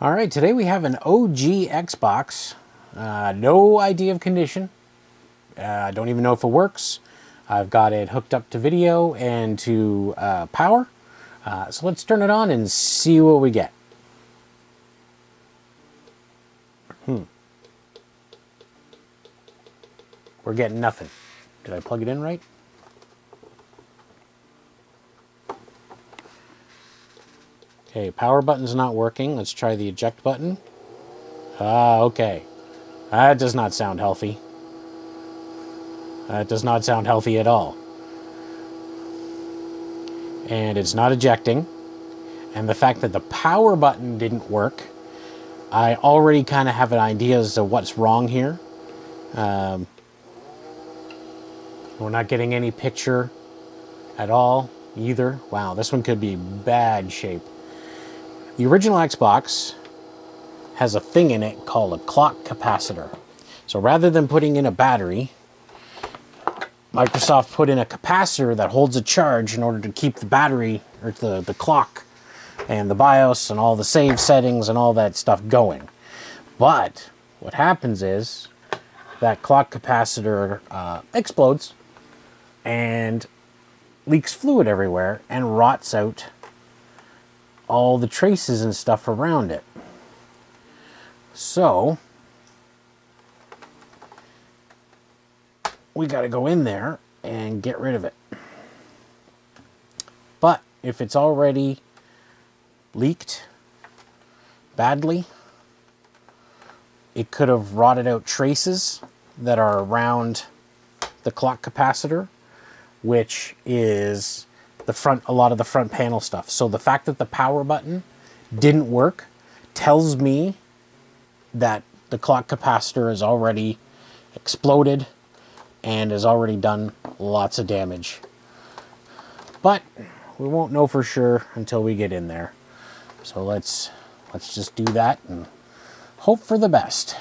All right, today we have an OG Xbox. No idea of condition. I don't even know if it works. I've got it hooked up to video and to power. So let's turn it on and see what we get. We're getting nothing. Did I plug it in right? Okay, power button's not working. Let's try the eject button. Okay. That does not sound healthy. That does not sound healthy at all. And it's not ejecting. And the fact that the power button didn't work, I already kind of have an idea as to what's wrong here. We're not getting any picture at all either. Wow, this one could be bad shape. The original Xbox has a thing in it called a clock capacitor. So rather than putting in a battery, Microsoft put in a capacitor that holds a charge in order to keep the battery, or the clock, and the BIOS, and all the save settings, and all that stuff going. But what happens is that clock capacitor explodes and leaks fluid everywhere and rots out all the traces and stuff around it. So we got to go in there and get rid of it. But if it's already leaked badly, it could have rotted out traces that are around the clock capacitor, which is a lot of the front panel stuff. So the fact that the power button didn't work tells me that the clock capacitor is already exploded and has already done lots of damage. But we won't know for sure until we get in there. So let's just do that and hope for the best.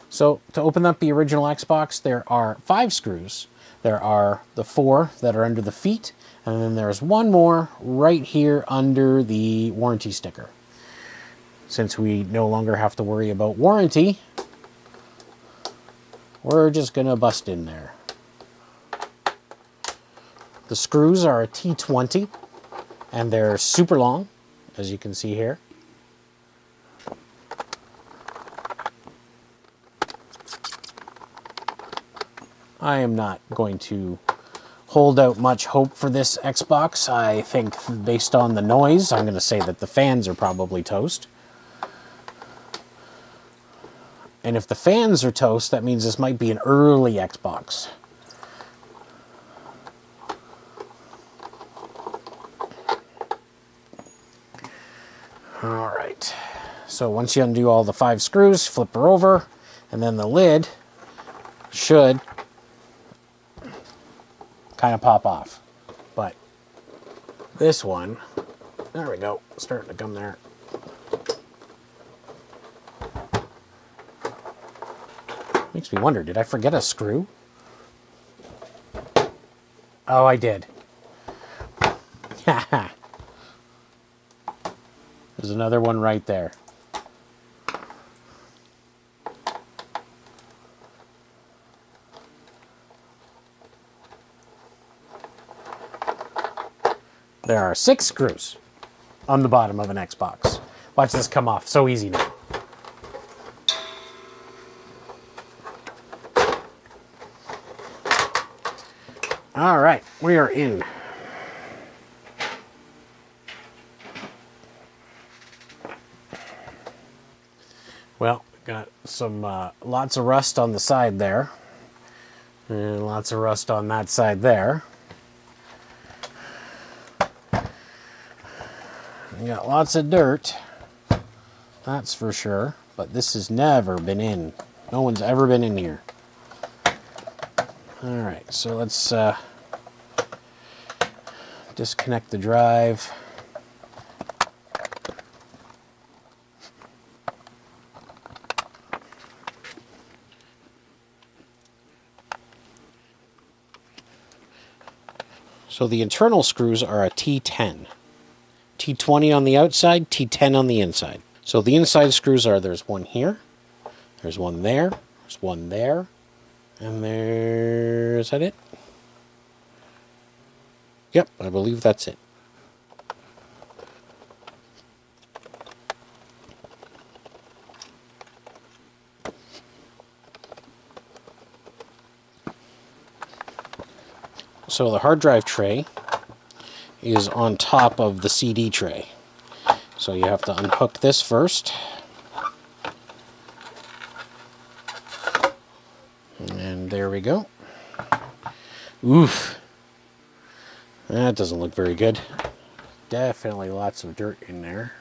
So to open up the original Xbox, there are 5 screws. There are the 4 that are under the feet, and then there's one more right here under the warranty sticker. Since we no longer have to worry about warranty, we're just gonna bust in there. The screws are a T20, and they're super long, as you can see here. I am not going to hold out much hope for this Xbox. I think based on the noise, I'm going to say that the fans are probably toast. And if the fans are toast, that means this might be an early Xbox. All right. So once you undo all the 5 screws, flip her over, and then the lid should kind of pop off. But this one, there we go, starting to come there. Makes me wonder, did I forget a screw? Oh, I did. There's another one right there. There are 6 screws on the bottom of an Xbox. Watch this come off, so easy now. All right, we are in. Well, got some lots of rust on the side there, and lots of rust on that side there. We got lots of dirt, that's for sure, but this has never been in. No one's ever been in here. All right, so let's disconnect the drive. So the internal screws are a T10. T20 on the outside, T10 on the inside. So the inside screws are, there's one here, there's one there, there's one there, and is that it? Yep, I believe that's it. So the hard drive tray is on top of the CD tray. So you have to unhook this first. And there we go. Oof. That doesn't look very good. Definitely lots of dirt in there.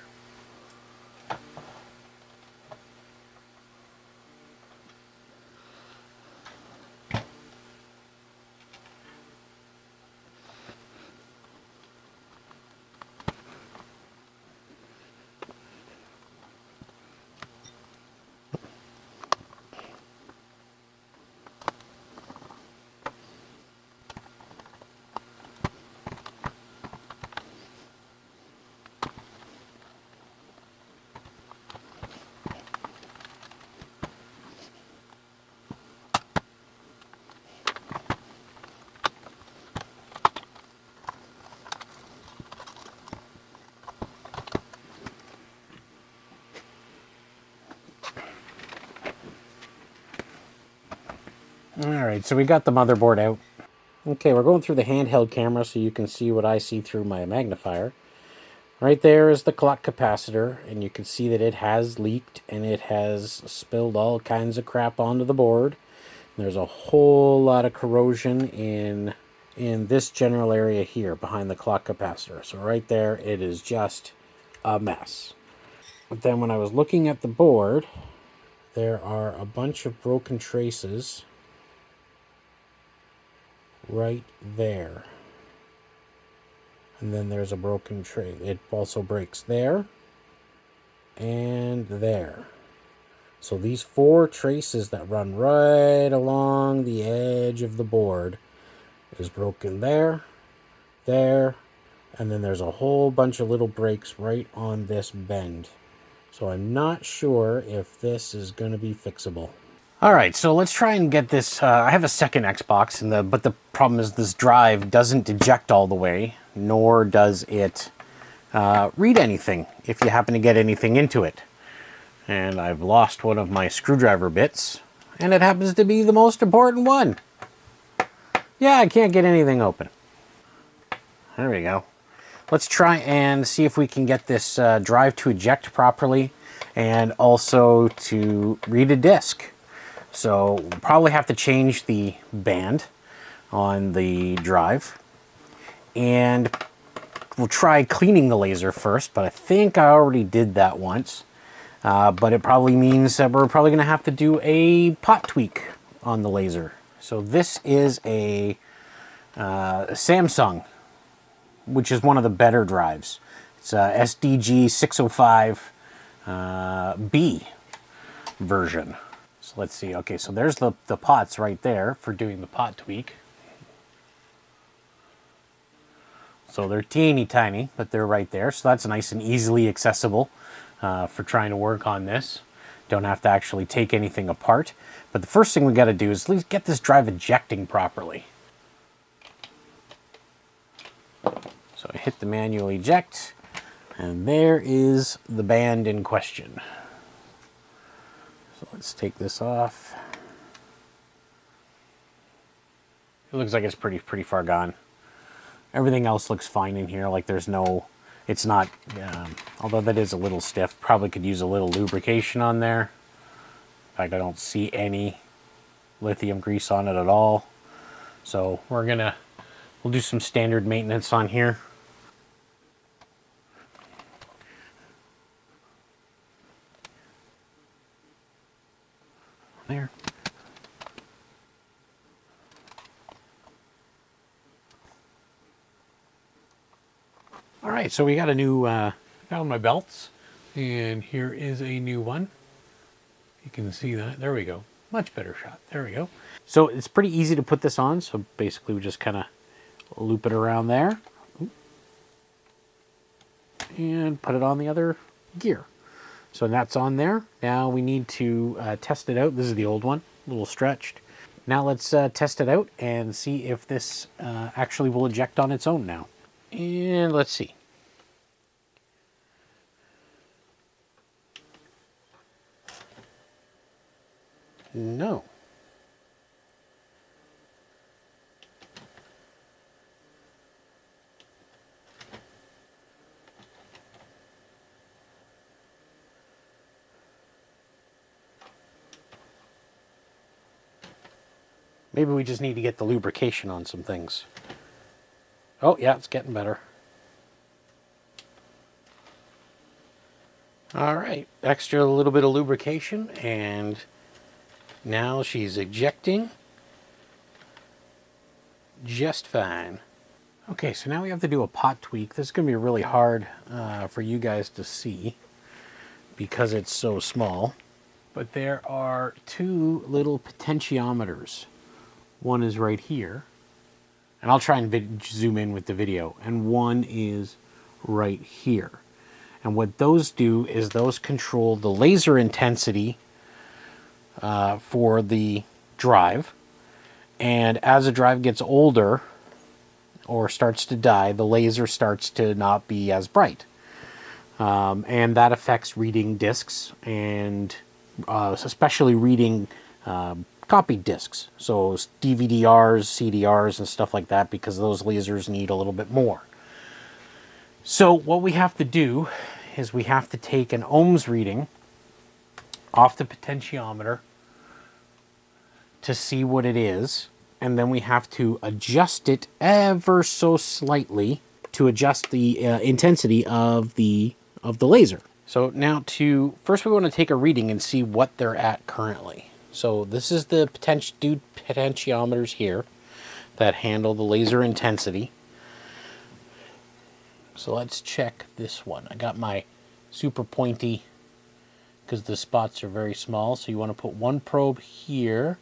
Alright, so we got the motherboard out. Okay, we're going through the handheld camera so you can see what I see through my magnifier. Right there is the clock capacitor, and you can see that it has leaked and it has spilled all kinds of crap onto the board. There's a whole lot of corrosion in this general area here behind the clock capacitor. So right there, it is just a mess. But then when I was looking at the board, there are a bunch of broken traces right there. And then there's a broken tray. It also breaks there and there. So these 4 traces that run right along the edge of the board is broken there, there, and then there's a whole bunch of little breaks right on this bend. So I'm not sure if this is going to be fixable. All right, so let's try and get this. I have a second Xbox, but the problem is this drive doesn't eject all the way, nor does it read anything if you happen to get anything into it. And I've lost one of my screwdriver bits, and it happens to be the most important one. Yeah, I can't get anything open. There we go. Let's try and see if we can get this drive to eject properly and also to read a disk. So we'll probably have to change the band on the drive, and we'll try cleaning the laser first, but I think I already did that once. But it probably means that we're probably going to have to do a pot tweak on the laser. So this is a Samsung, which is one of the better drives. It's a SDG 605B version. So let's see. Okay, so there's the pots right there for doing the pot tweak. So they're teeny tiny, but they're right there. So that's nice and easily accessible for trying to work on this. Don't have to actually take anything apart. But the first thing we got to do is at least get this drive ejecting properly. So I hit the manual eject, and there is the band in question. So let's take this off. It looks like it's pretty far gone. Everything else looks fine in here. Like there's no, it's not, although that is a little stiff. Probably could use a little lubrication on there. In fact, I don't see any lithium grease on it at all. So we'll do some standard maintenance on here. There. All right, so we got a new, found my belts, and here is a new one. You can see that. There we go. Much better shot. There we go. So it's pretty easy to put this on. So basically we just kind of loop it around there and put it on the other gear. So that's on there. Now we need to test it out. This is the old one, a little stretched. Now let's test it out and see if this actually will eject on its own now. And let's see. No. Maybe we just need to get the lubrication on some things. Oh, yeah, it's getting better. All right, extra little bit of lubrication, and now she's ejecting just fine. Okay, so now we have to do a pot tweak. This is going to be really hard for you guys to see because it's so small. But there are two little potentiometers. One is right here, and I'll try and zoom in with the video, and one is right here. And what those do is those control the laser intensity for the drive. And as a drive gets older or starts to die, the laser starts to not be as bright. And that affects reading discs, and especially reading copied discs. So DVD-Rs, CDRs, and stuff like that, because those lasers need a little bit more. So what we have to do is we have to take an ohms reading off the potentiometer to see what it is, and then we have to adjust it ever so slightly to adjust the intensity of the laser. So now first we want to take a reading and see what they're at currently. So this is the potentiometers here that handle the laser intensity. So let's check this one. I got my super pointy because the spots are very small. So you want to put one probe here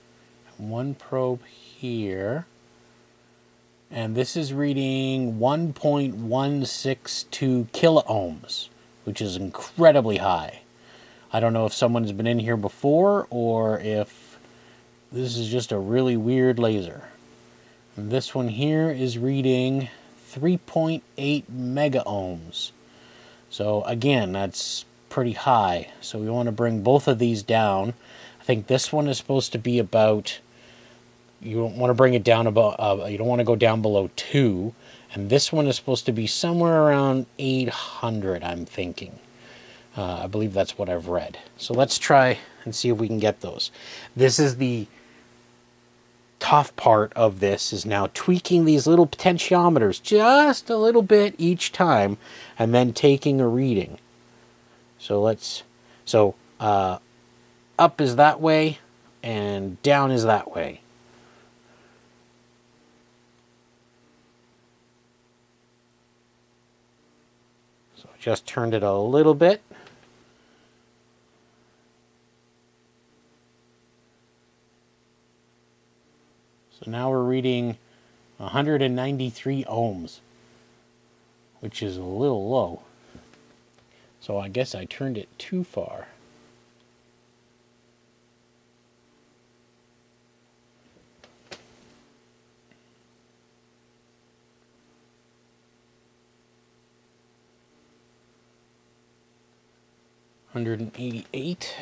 and one probe here. And this is reading 1.162 kiloohms, which is incredibly high. I don't know if someone's been in here before or if this is just a really weird laser. And this one here is reading 3.8 mega ohms. So again, that's pretty high. So we want to bring both of these down. I think this one is supposed to be about, you don't want to bring it down about, you don't want to go down below 2. And this one is supposed to be somewhere around 800, I'm thinking. I believe that's what I've read. So let's try and see if we can get those. This is the tough part of this, is now tweaking these little potentiometers just a little bit each time and then taking a reading. So up is that way and down is that way. So just turned it a little bit. So now we're reading 193 ohms, which is a little low. So I guess I turned it too far. $188.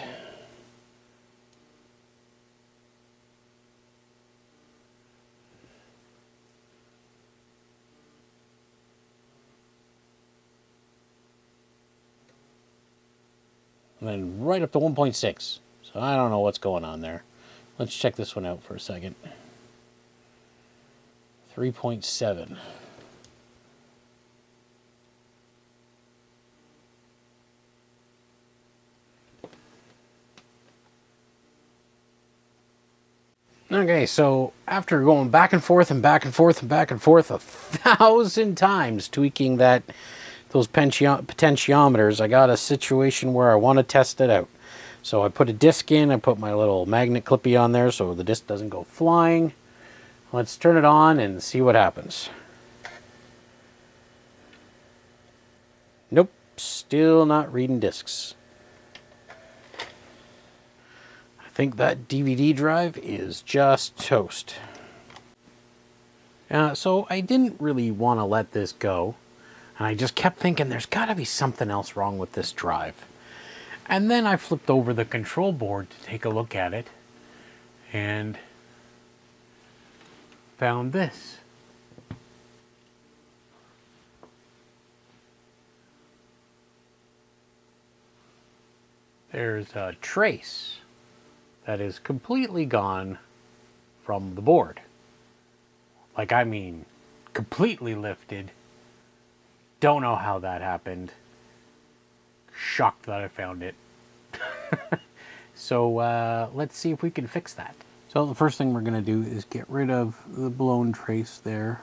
And then right up to 1.6. So I don't know what's going on there. Let's check this one out for a second. 3.7. Okay, so after going back and forth and back and forth and back and forth 1,000 times tweaking those potentiometers, I got a situation where I want to test it out. So I put a disc in, I put my little magnet clippy on there so the disc doesn't go flying. Let's turn it on and see what happens. Nope, still not reading discs. think that DVD drive is just toast. So I didn't really want to let this go, and I just kept thinking there's got to be something else wrong with this drive. And then I flipped over the control board to take a look at it and found this. There's a trace that is completely gone from the board. Like, I mean, completely lifted. Don't know how that happened. Shocked that I found it. So let's see if we can fix that. So the first thing we're going to do is get rid of the blown trace there.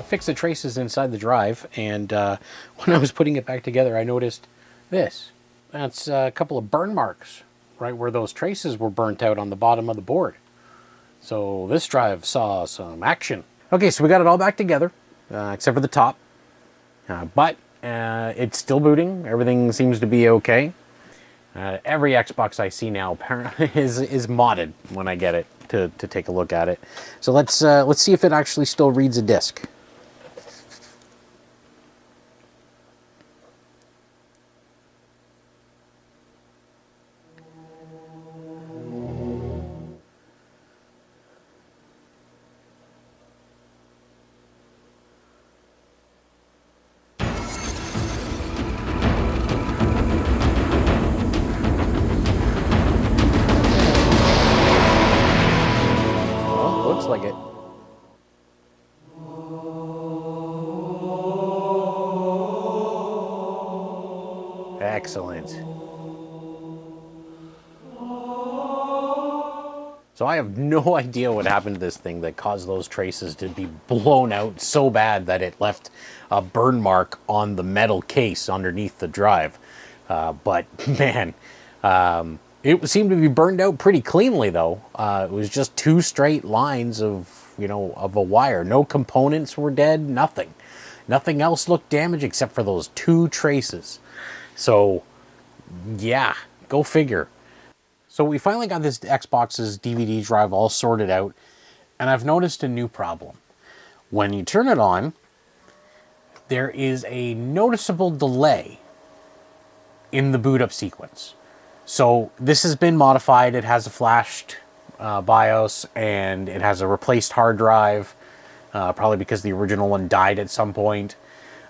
Fix the traces inside the drive, and when I was putting it back together, I noticed this. That's a couple of burn marks right where those traces were burnt out on the bottom of the board. So this drive saw some action. Okay, so we got it all back together, except for the top, but it's still booting. Everything seems to be okay. Every Xbox I see now apparently is modded when I get it to take a look at it. So let's see if it actually still reads a disc. Excellent. So I have no idea what happened to this thing that caused those traces to be blown out so bad that it left a burn mark on the metal case underneath the drive. But man, it seemed to be burned out pretty cleanly though. It was just two straight lines of, of a wire. No components were dead, nothing. Nothing else looked damaged except for those two traces. So yeah, go figure. So we finally got this Xbox's DVD drive all sorted out, and I've noticed a new problem. When you turn it on, there is a noticeable delay in the boot up sequence. So this has been modified. It has a flashed BIOS, and it has a replaced hard drive, probably because the original one died at some point.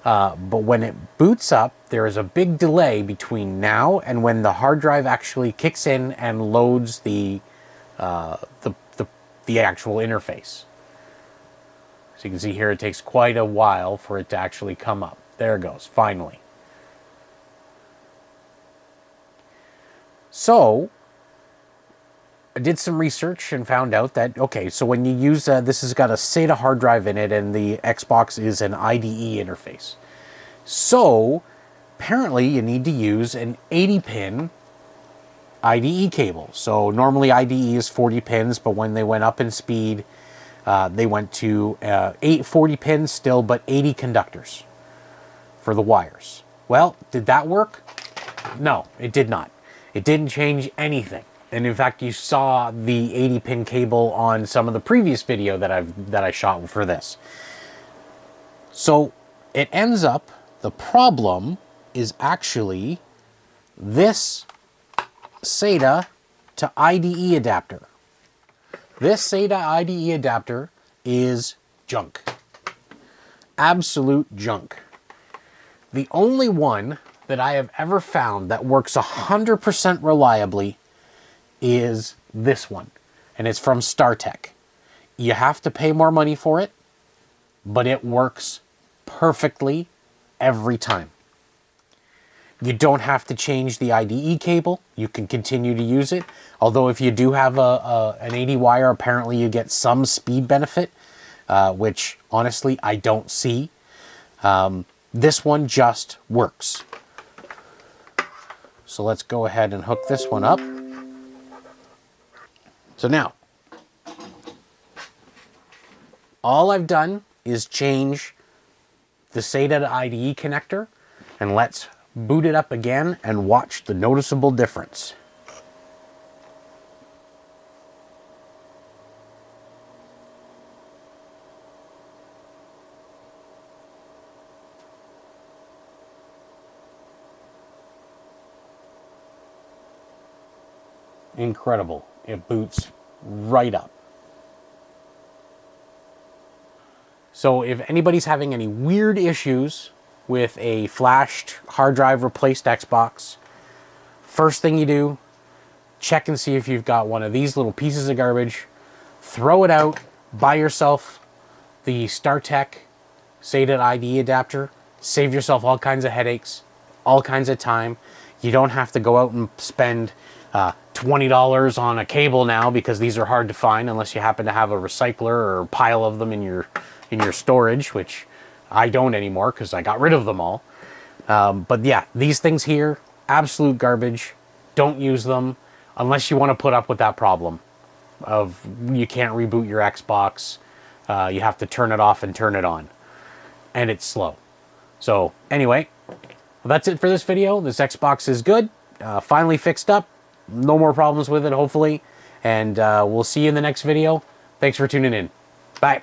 But when it boots up, there is a big delay between now and when the hard drive actually kicks in and loads the actual interface. So you can see here it takes quite a while for it to actually come up. There it goes, finally. So I did some research and found out that, okay, so when you use, this has got a SATA hard drive in it, and the Xbox is an IDE interface. So apparently you need to use an 80-pin IDE cable. So normally IDE is 40 pins, but when they went up in speed, they went to 40 pins still, but 80 conductors for the wires. Well, did that work? No, it did not. It didn't change anything. And in fact, you saw the 80-pin cable on some of the previous video that I shot for this. So it ends up, the problem is actually this SATA to IDE adapter. This SATA IDE adapter is junk. Absolute junk. The only one that I have ever found that works 100% reliably is this one, and it's from StarTech. You have to pay more money for it, but it works perfectly every time. You don't have to change the IDE cable. You can continue to use it. Although if you do have an 80 wire, apparently you get some speed benefit, which honestly I don't see. This one just works. So let's go ahead and hook this one up. So now, all I've done is change the SATA to IDE connector, and let's boot it up again and watch the noticeable difference. Incredible. It boots right up. So if anybody's having any weird issues with a flashed hard drive replaced Xbox, first thing you do, check and see if you've got one of these little pieces of garbage, throw it out, buy yourself the StarTech SATA IDE adapter, save yourself all kinds of headaches, all kinds of time. You don't have to go out and spend $20 on a cable now, because these are hard to find unless you happen to have a recycler or a pile of them in your storage, which I don't anymore because I got rid of them all. But yeah, these things here, absolute garbage. Don't use them unless you want to put up with that problem of you can't reboot your Xbox. You have to turn it off and turn it on, and it's slow. So anyway, well, that's it for this video. This Xbox is good, finally fixed up. No more problems with it, hopefully. And we'll see you in the next video. Thanks for tuning in. Bye.